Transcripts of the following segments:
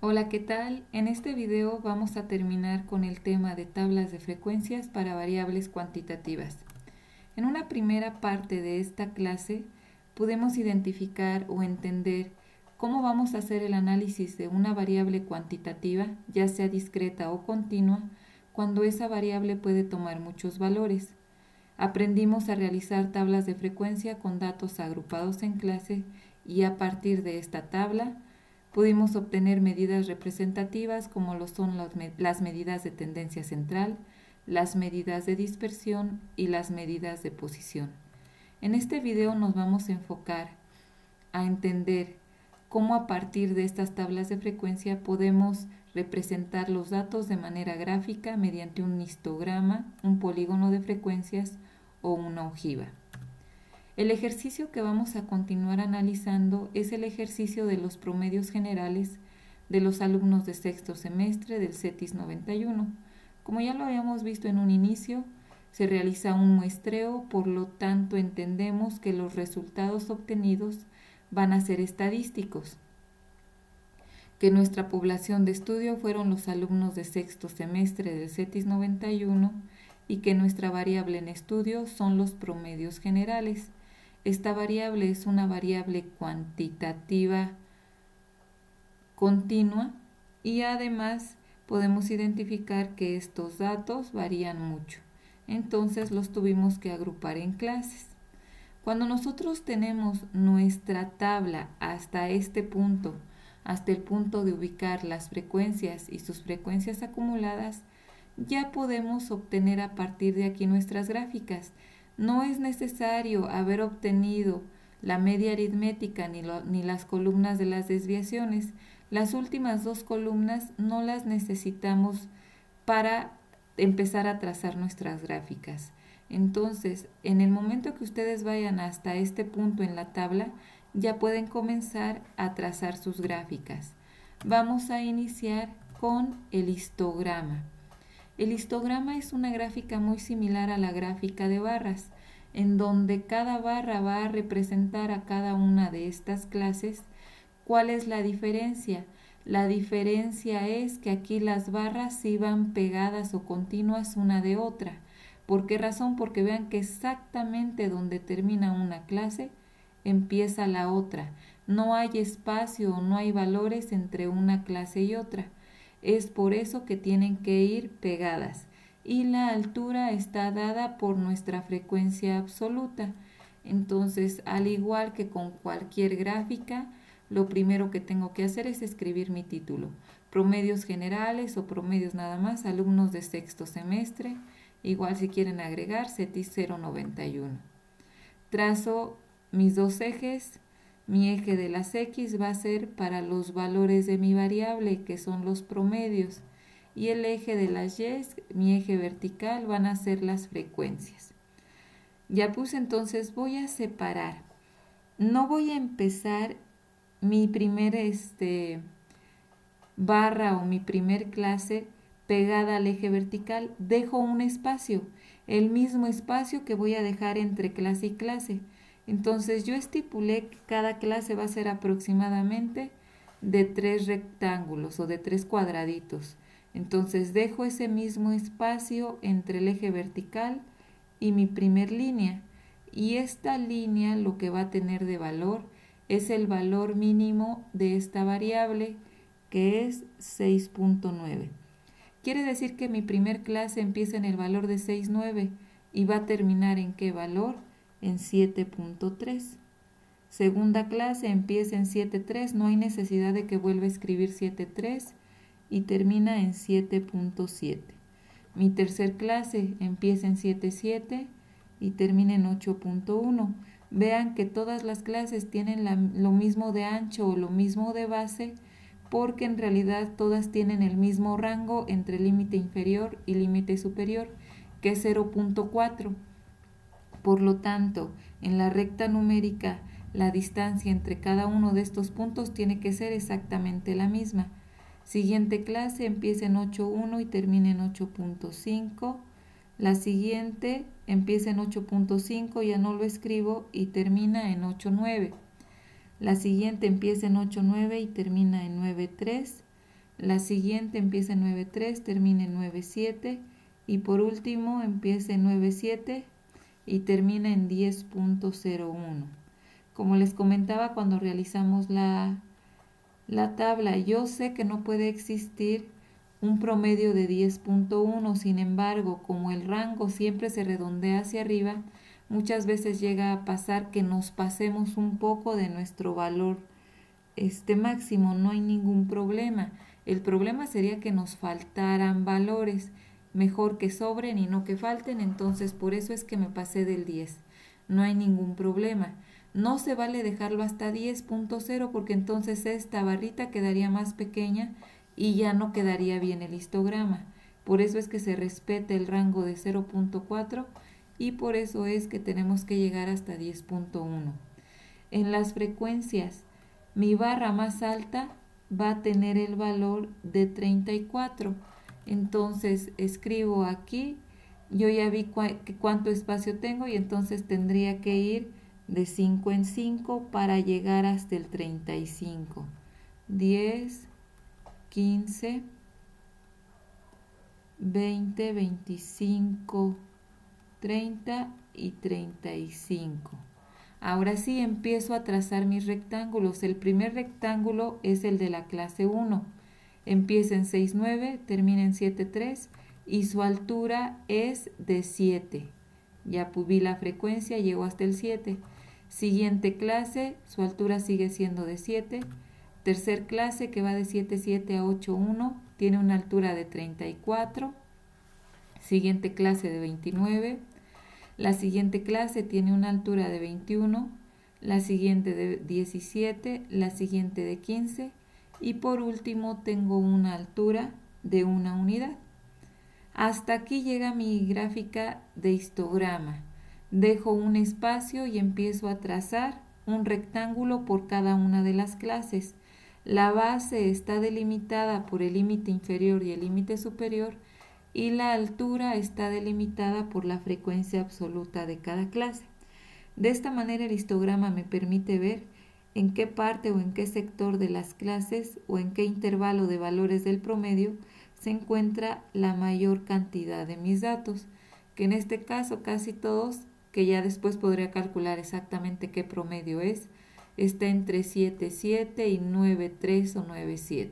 Hola, ¿qué tal? En este video vamos a terminar con el tema de tablas de frecuencias para variables cuantitativas. En una primera parte de esta clase podemos identificar o entender cómo vamos a hacer el análisis de una variable cuantitativa, ya sea discreta o continua, cuando esa variable puede tomar muchos valores. Aprendimos a realizar tablas de frecuencia con datos agrupados en clase y a partir de esta tabla pudimos obtener medidas representativas como lo son las medidas de tendencia central, las medidas de dispersión y las medidas de posición. En este video nos vamos a enfocar a entender cómo a partir de estas tablas de frecuencia podemos representar los datos de manera gráfica mediante un histograma, un polígono de frecuencias o una ojiva. El ejercicio que vamos a continuar analizando es el ejercicio de los promedios generales de los alumnos de sexto semestre del CETIS 91. Como ya lo habíamos visto en un inicio, se realiza un muestreo, por lo tanto entendemos que los resultados obtenidos van a ser estadísticos, que nuestra población de estudio fueron los alumnos de sexto semestre del CETIS 91 y que nuestra variable en estudio son los promedios generales. Esta variable es una variable cuantitativa continua y además podemos identificar que estos datos varían mucho. Entonces los tuvimos que agrupar en clases. Cuando nosotros tenemos nuestra tabla hasta este punto, hasta el punto de ubicar las frecuencias y sus frecuencias acumuladas, ya podemos obtener a partir de aquí nuestras gráficas. No es necesario haber obtenido la media aritmética ni las columnas de las desviaciones. Las últimas dos columnas no las necesitamos para empezar a trazar nuestras gráficas. Entonces, en el momento que ustedes vayan hasta este punto en la tabla, ya pueden comenzar a trazar sus gráficas. Vamos a iniciar con el histograma. El histograma es una gráfica muy similar a la gráfica de barras, en donde cada barra va a representar a cada una de estas clases. ¿Cuál es la diferencia? La diferencia es que aquí las barras sí van pegadas o continuas una de otra. ¿Por qué razón? Porque vean que exactamente donde termina una clase, empieza la otra. No hay espacio o no hay valores entre una clase y otra. Es por eso que tienen que ir pegadas. Y la altura está dada por nuestra frecuencia absoluta. Entonces, al igual que con cualquier gráfica, lo primero que tengo que hacer es escribir mi título. Promedios generales o promedios nada más, alumnos de sexto semestre. Igual si quieren agregar, CETIS 091. Trazo mis dos ejes. Mi eje de las X va a ser para los valores de mi variable, que son los promedios. Y el eje de las Y, mi eje vertical, van a ser las frecuencias. Ya puse, entonces voy a separar. No voy a empezar mi primer barra o mi primer clase pegada al eje vertical. Dejo un espacio, el mismo espacio que voy a dejar entre clase y clase. Entonces yo estipulé que cada clase va a ser aproximadamente de 3 rectángulos o de 3 cuadraditos. Entonces dejo ese mismo espacio entre el eje vertical y mi primer línea. Y esta línea lo que va a tener de valor es el valor mínimo de esta variable, que es 6.9. Quiere decir que mi primer clase empieza en el valor de 6.9 y va a terminar en ¿qué valor? En 7.3. Segunda clase empieza en 7.3, no hay necesidad de que vuelva a escribir 7.3 y termina en 7.7. Mi tercer clase empieza en 7.7 y termina en 8.1. Vean que todas las clases tienen lo mismo de ancho o lo mismo de base, porque en realidad todas tienen el mismo rango entre límite inferior y límite superior, que es 0.4. Por lo tanto, en la recta numérica, la distancia entre cada uno de estos puntos tiene que ser exactamente la misma. Siguiente clase empieza en 8.1 y termina en 8.5. La siguiente empieza en 8.5, ya no lo escribo, y termina en 8.9. La siguiente empieza en 8.9 y termina en 9.3. la siguiente empieza en 9.3, termina en 9.7 y por último empieza en 9.7 y termina en 10.01. Como les comentaba cuando realizamos la tabla, yo sé que no puede existir un promedio de 10.1, sin embargo, como el rango siempre se redondea hacia arriba, muchas veces llega a pasar que nos pasemos un poco de nuestro valor máximo, no hay ningún problema. El problema sería que nos faltaran valores, mejor que sobren y no que falten, entonces por eso es que me pasé del 10. No hay ningún problema. No se vale dejarlo hasta 10.0 porque entonces esta barrita quedaría más pequeña y ya no quedaría bien el histograma. Por eso es que se respeta el rango de 0.4 y por eso es que tenemos que llegar hasta 10.1. En las frecuencias, mi barra más alta va a tener el valor de 34. Entonces escribo aquí, yo ya vi cuánto espacio tengo y entonces tendría que ir de 5 en 5 para llegar hasta el 35. 10, 15, 20, 25, 30 y 35. Ahora sí empiezo a trazar mis rectángulos. El primer rectángulo es el de la clase 1. Empieza en 6,9, termina en 7,3 y su altura es de 7. Ya vi la frecuencia, llego hasta el 7. Siguiente clase, su altura sigue siendo de 7. Tercer clase que va de 7,7 a 8,1, tiene una altura de 34. Siguiente clase de 29. La siguiente clase tiene una altura de 21, la siguiente de 17, la siguiente de 15 y por último tengo una altura de 1 unidad. Hasta aquí llega mi gráfica de histograma. Dejo un espacio y empiezo a trazar un rectángulo por cada una de las clases. La base está delimitada por el límite inferior y el límite superior y la altura está delimitada por la frecuencia absoluta de cada clase. De esta manera el histograma me permite ver en qué parte o en qué sector de las clases o en qué intervalo de valores del promedio se encuentra la mayor cantidad de mis datos, que en este caso casi todos, que ya después podría calcular exactamente qué promedio es, está entre 7,7 y 9,3 o 9,7.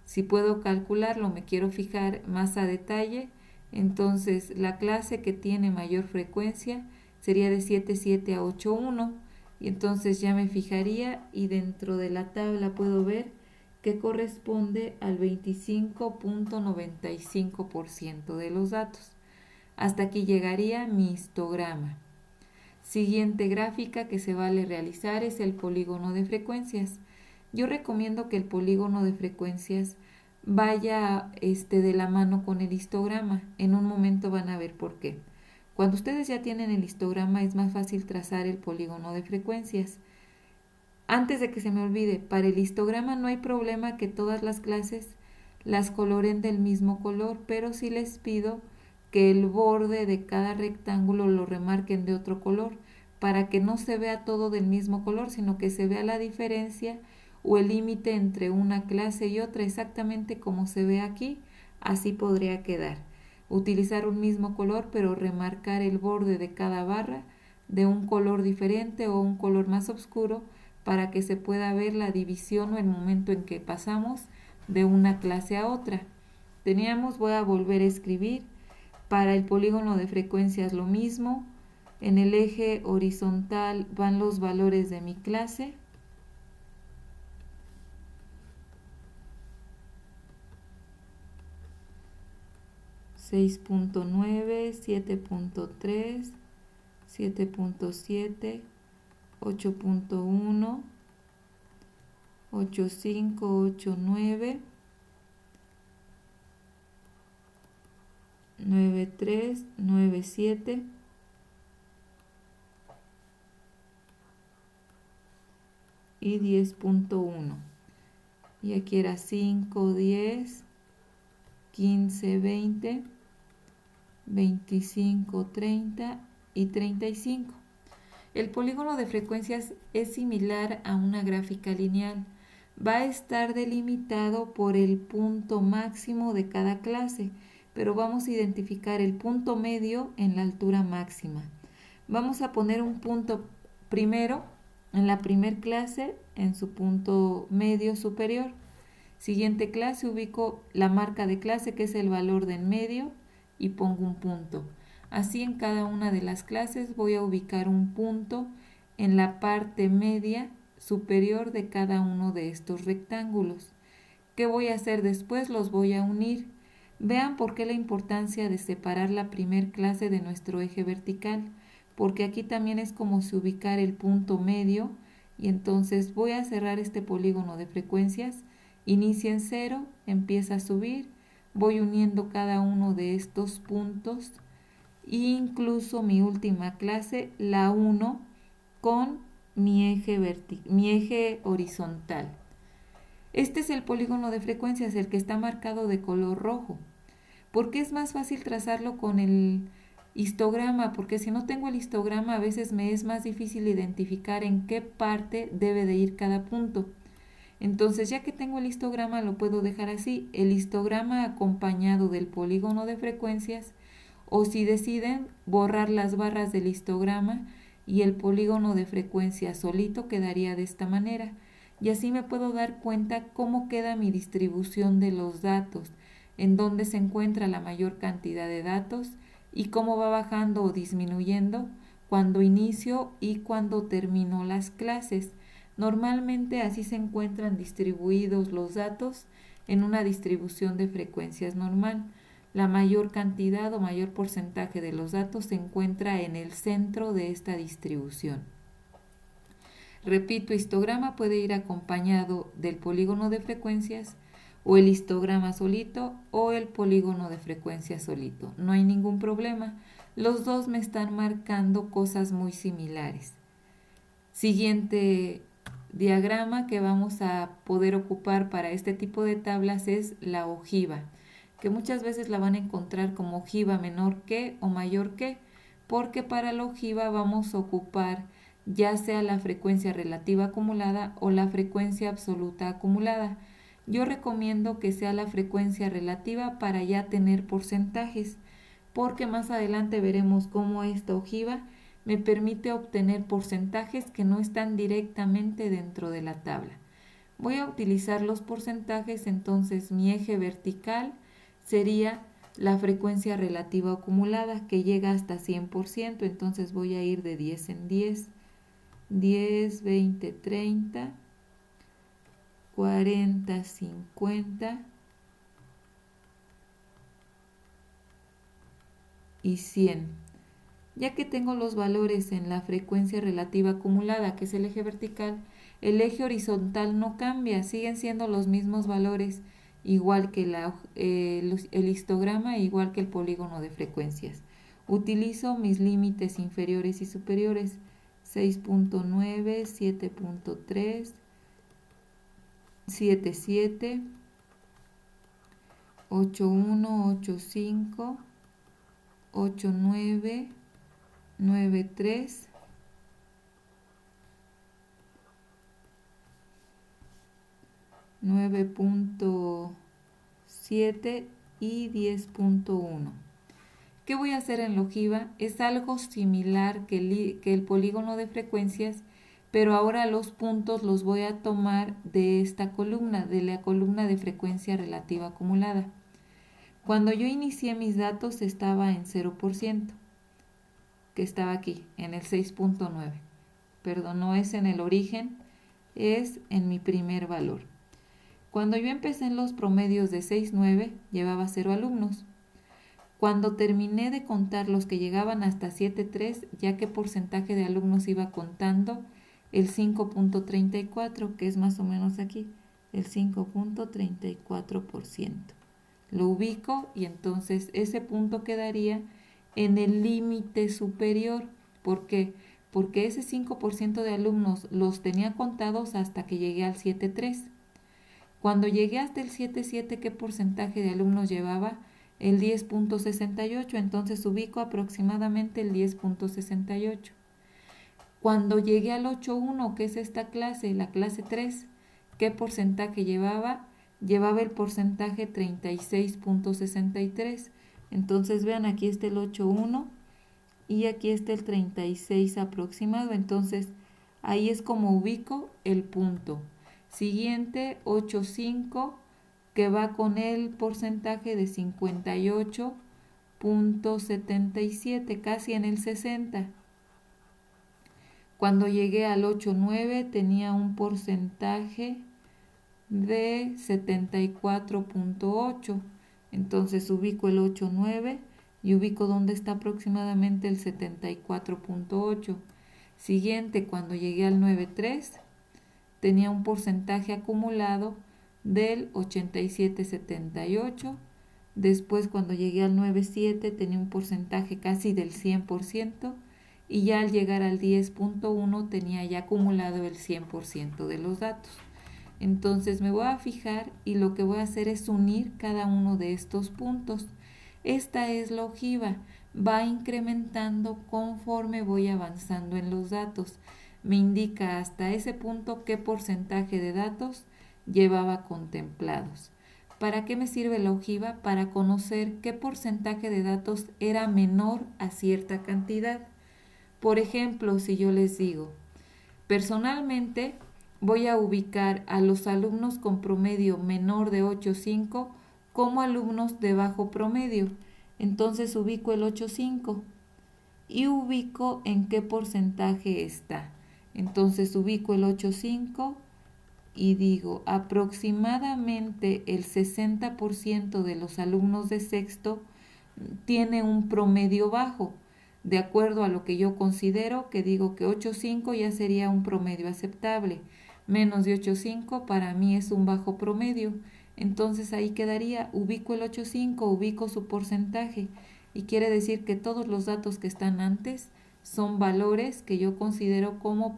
Si puedo calcularlo, me quiero fijar más a detalle, entonces la clase que tiene mayor frecuencia sería de 7,7 a 8,1 y entonces ya me fijaría y dentro de la tabla puedo ver que corresponde al 25.95% de los datos. Hasta aquí llegaría mi histograma. Siguiente gráfica que se vale realizar es el polígono de frecuencias. Yo recomiendo que el polígono de frecuencias vaya de la mano con el histograma. En un momento van a ver por qué. Cuando ustedes ya tienen el histograma es más fácil trazar el polígono de frecuencias. Antes de que se me olvide, para el histograma no hay problema que todas las clases las coloren del mismo color, pero sí les pido que el borde de cada rectángulo lo remarquen de otro color para que no se vea todo del mismo color, sino que se vea la diferencia o el límite entre una clase y otra, exactamente como se ve aquí, así podría quedar. Utilizar un mismo color, pero remarcar el borde de cada barra de un color diferente o un color más oscuro para que se pueda ver la división o el momento en que pasamos de una clase a otra. Voy a volver a escribir, para el polígono de frecuencias lo mismo, en el eje horizontal van los valores de mi clase, (6.9, 7.3, 7.7, 8.1, 8.5, 8.9, 9.3, 9.7, y 10.1. Y aquí era 5, 10, 15, 20, 25, 30 y 35. El polígono de frecuencias es similar a una gráfica lineal. va a estar delimitado por el punto máximo de cada clase, pero vamos a identificar el punto medio en la altura máxima. Vamos a poner un punto primero en la primer clase en su punto medio superior. Siguiente clase ubico la marca de clase, que es el valor de en medio, y pongo un punto. Así en cada una de las clases voy a ubicar un punto en la parte media superior de cada uno de estos rectángulos. ¿Qué voy a hacer después? Los voy a unir. Vean por qué la importancia de separar la primer clase de nuestro eje vertical, porque aquí también es como si ubicar el punto medio, y entonces voy a cerrar este polígono de frecuencias. Inicia en 0, empieza a subir, voy uniendo cada uno de estos puntos, e incluso mi última clase la uno con mi eje horizontal. Este es el polígono de frecuencias, el que está marcado de color rojo. ¿Por qué es más fácil trazarlo con el histograma? Porque si no tengo el histograma, a veces me es más difícil identificar en qué parte debe de ir cada punto. Entonces, ya que tengo el histograma, lo puedo dejar así, el histograma acompañado del polígono de frecuencias, o si deciden, borrar las barras del histograma y el polígono de frecuencias solito quedaría de esta manera. Y así me puedo dar cuenta cómo queda mi distribución de los datos, en dónde se encuentra la mayor cantidad de datos y cómo va bajando o disminuyendo cuando inicio y cuando termino las clases. Normalmente así se encuentran distribuidos los datos en una distribución de frecuencias normal. La mayor cantidad o mayor porcentaje de los datos se encuentra en el centro de esta distribución. Repito, histograma puede ir acompañado del polígono de frecuencias, o el histograma solito o el polígono de frecuencias solito. No hay ningún problema. Los dos me están marcando cosas muy similares. Siguiente diagrama que vamos a poder ocupar para este tipo de tablas es la ojiva, que muchas veces la van a encontrar como ojiva menor que o mayor que, porque para la ojiva vamos a ocupar ya sea la frecuencia relativa acumulada o la frecuencia absoluta acumulada. Yo recomiendo que sea la frecuencia relativa para ya tener porcentajes, porque más adelante veremos cómo esta ojiva me permite obtener porcentajes que no están directamente dentro de la tabla. Voy a utilizar los porcentajes, entonces mi eje vertical sería la frecuencia relativa acumulada, que llega hasta 100%, entonces voy a ir de 10 en 10, 10, 20, 30, 40, 50 y 100. Ya que tengo los valores en la frecuencia relativa acumulada, que es el eje vertical, el eje horizontal no cambia, siguen siendo los mismos valores, igual que el histograma, igual que el polígono de frecuencias. Utilizo mis límites inferiores y superiores, 6.9, 7.3, 7.7, 8.1, 8.5, 8.9, 9.3, 9.7 y 10.1. ¿Qué voy a hacer en la ojiva? Es algo similar que el polígono de frecuencias, pero ahora los puntos los voy a tomar de esta columna, de la columna de frecuencia relativa acumulada. Cuando yo inicié mis datos estaba en 0%, que estaba aquí, en el 6.9. Perdón, no es en el origen, es en mi primer valor. Cuando yo empecé en los promedios de 6.9, llevaba 0 alumnos. Cuando terminé de contar los que llegaban hasta 7.3, ya qué porcentaje de alumnos iba contando, el 5.34, que es más o menos aquí, el 5.34%. Lo ubico y entonces ese punto quedaría en el límite superior. ¿Por qué? Porque ese 5% de alumnos los tenía contados hasta que llegué al 7.3. Cuando llegué hasta el 7.7, ¿qué porcentaje de alumnos llevaba? El 10.68, entonces ubico aproximadamente el 10.68. Cuando llegué al 8.1, que es esta clase, la clase 3, ¿Qué porcentaje llevaba? Llevaba el porcentaje 36.63. Entonces vean, aquí está el 8.1 y aquí está el 36 aproximado. Entonces ahí es como ubico el punto. Siguiente, 8.5, que va con el porcentaje de 58.77, casi en el 60. Cuando llegué al 8.9 tenía un porcentaje de 74.8. Entonces ubico el 8.9 y ubico donde está aproximadamente el 74.8. Siguiente, cuando llegué al 9.3 tenía un porcentaje acumulado del 87.78. Después, cuando llegué al 9.7 tenía un porcentaje casi del 100%. Y ya al llegar al 10.1 tenía ya acumulado el 100% de los datos. Entonces me voy a fijar y lo que voy a hacer es unir cada uno de estos puntos. Esta es la ojiva, va incrementando conforme voy avanzando en los datos. Me indica hasta ese punto qué porcentaje de datos llevaba contemplados. ¿Para qué me sirve la ojiva? Para conocer qué porcentaje de datos era menor a cierta cantidad. Por ejemplo, si yo les digo, personalmente voy a ubicar a los alumnos con promedio menor de 8.5 como alumnos de bajo promedio. Entonces ubico el 8.5 y ubico en qué porcentaje está. Entonces ubico el 8.5 y digo, aproximadamente el 60% de los alumnos de sexto tiene un promedio bajo. De acuerdo a lo que yo considero, que digo que 8.5 ya sería un promedio aceptable. Menos de 8.5 para mí es un bajo promedio. Entonces ahí quedaría, ubico el 8.5, ubico su porcentaje. Y quiere decir que todos los datos que están antes son valores que yo considero como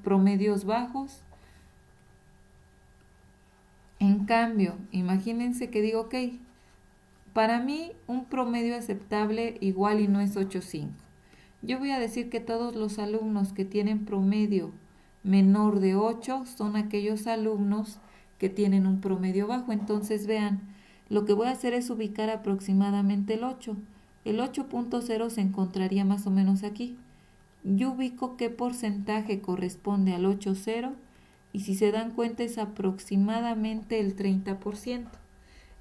promedios bajos. En cambio, imagínense que digo, ok, para mí un promedio aceptable igual y no es 8.5. Yo voy a decir que todos los alumnos que tienen promedio menor de 8 son aquellos alumnos que tienen un promedio bajo. Entonces vean, lo que voy a hacer es ubicar aproximadamente el 8. El 8.0 se encontraría más o menos aquí. Yo ubico qué porcentaje corresponde al 8.0 y si se dan cuenta es aproximadamente el 30%.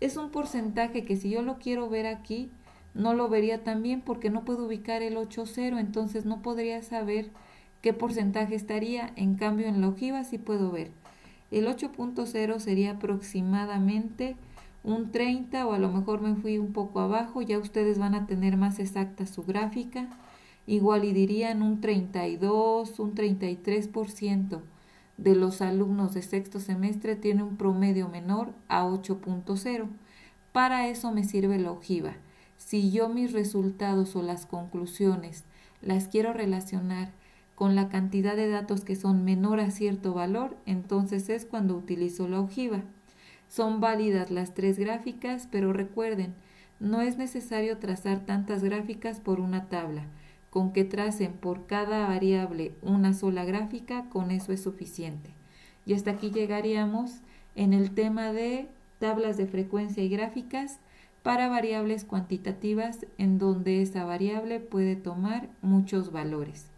Es un porcentaje que si yo lo quiero ver aquí, no lo vería tan bien porque no puedo ubicar el 8.0, entonces no podría saber qué porcentaje estaría. En cambio, en la ojiva sí puedo ver. El 8.0 sería aproximadamente un 30 o a lo mejor me fui un poco abajo, ya ustedes van a tener más exacta su gráfica. Igual y dirían un 32, un 33% de los alumnos de sexto semestre tiene un promedio menor a 8.0. Para eso me sirve la ojiva. Si yo mis resultados o las conclusiones las quiero relacionar con la cantidad de datos que son menor a cierto valor, entonces es cuando utilizo la ojiva. Son válidas las tres gráficas, pero recuerden, no es necesario trazar tantas gráficas por una tabla. Con que tracen por cada variable una sola gráfica, con eso es suficiente. Y hasta aquí llegaríamos en el tema de tablas de frecuencia y gráficas para variables cuantitativas en donde esa variable puede tomar muchos valores.